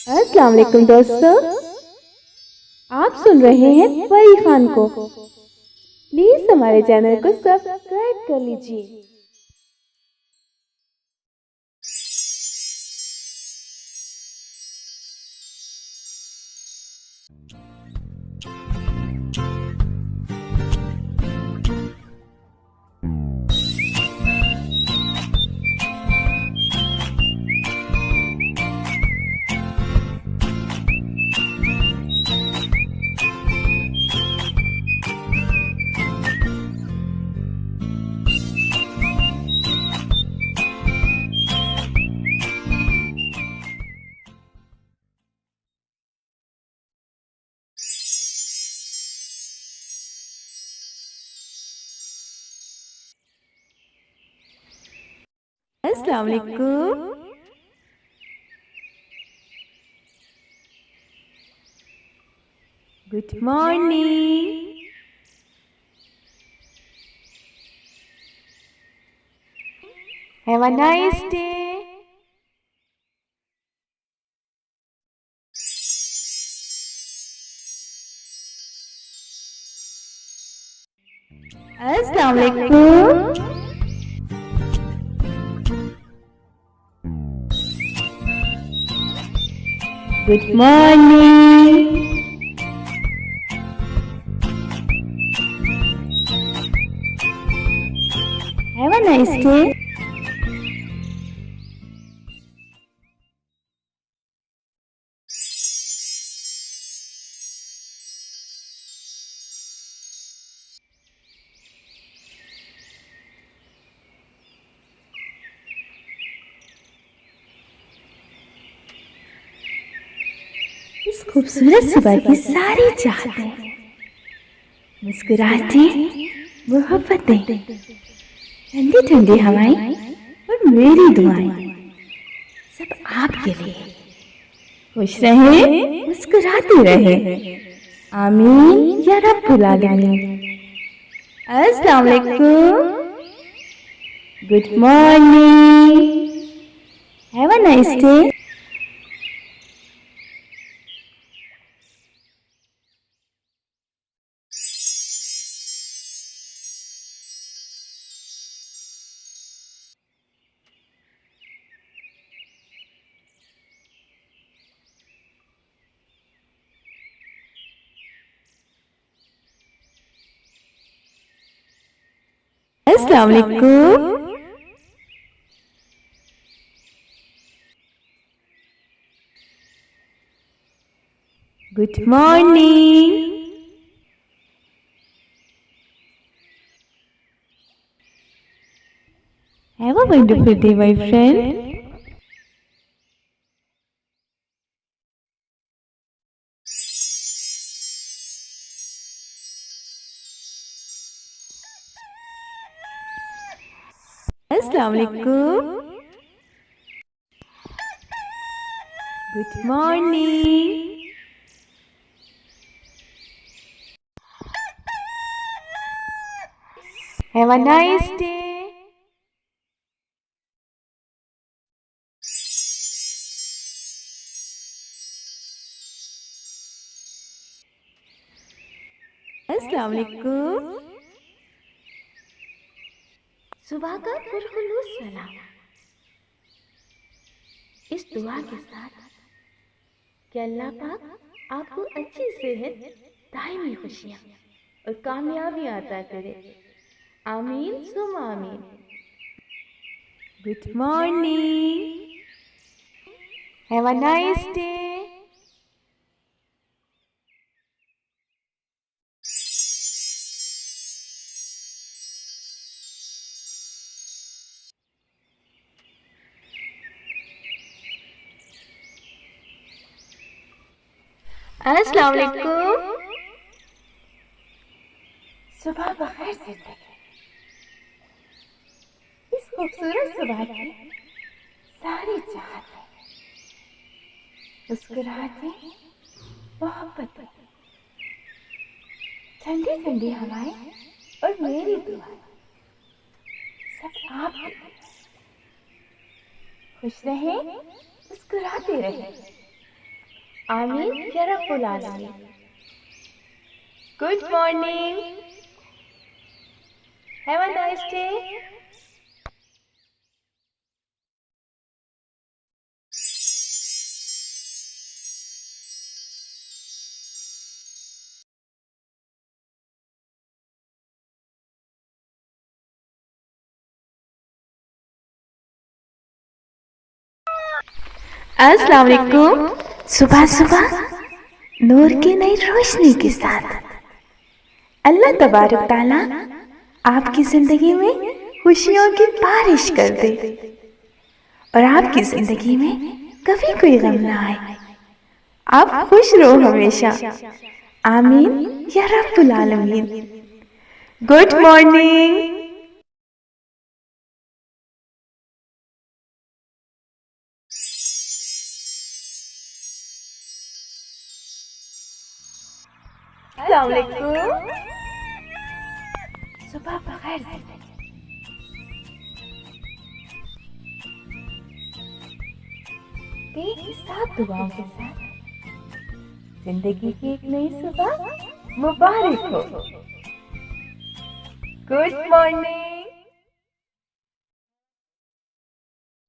अस्सलाम वालेकुम दोस्तों, आप सुन रहे हैं परी खान को। प्लीज हमारे चैनल को सब्सक्राइब कर लीजिए। अस्सलाम वालेकुम। Good morning. Have a nice day. अस्सलाम वालेकुम। Good morning. Have a nice day. इस खूबसूरत सुबह की सारी चाहतें, मुस्कुराहटें, मोहब्बतें, ठंडी ठंडी हवाएं और मेरी दुआएं सब आपके लिए। खुश रहे, मुस्कुराते रहे। आमीन या रब्बुल आलमीन। अस्सलाम वालेकुम। Good morning. Have a nice day. अस्सलाम वालेकुम। Good morning. Have a wonderful day my friend. अस्सलाम वालेकुम। Good morning. Have a nice day. अस्सलाम वालेकुम। सुबह का पुरखुलूस सलाम। इस दुआ के साथ कि अल्लाह पाक आपको अच्छी सेहत, दायमी खुशियाँ और कामयाबियाँ अता करे। आमीन सुम आमीन। Good morning. Have a nice day. अस्सलाम वालेकुम। सुबह बखैर जिंदगी। इस खूबसूरत सुबह की सारी चाहतें, मुस्कुराहटें, मोहब्बतें, ठंडी ठंडी हवाएं और मेरी दुआएं सब आपके लिए। खुश रहे, मुस्कुराते रहे। आमीन या रब्बुल आलमीन। Good morning, have a nice day. अस्सलाम वालेकुम। सुबह सुबह नूर की नई रोशनी के साथ अल्लाह तबारक ताला आपकी जिंदगी में खुशियों की बारिश कर दे और आपकी जिंदगी में कभी कोई गम ना आए। आप खुश रहो हमेशा। आमीन या रब्बुल आलमीन। Good morning. अस्सलाम वालेकुम। सुबह बगैर के साथ दुआओं के साथ जिंदगी की एक नई सुबह मुबारक हो। Good morning.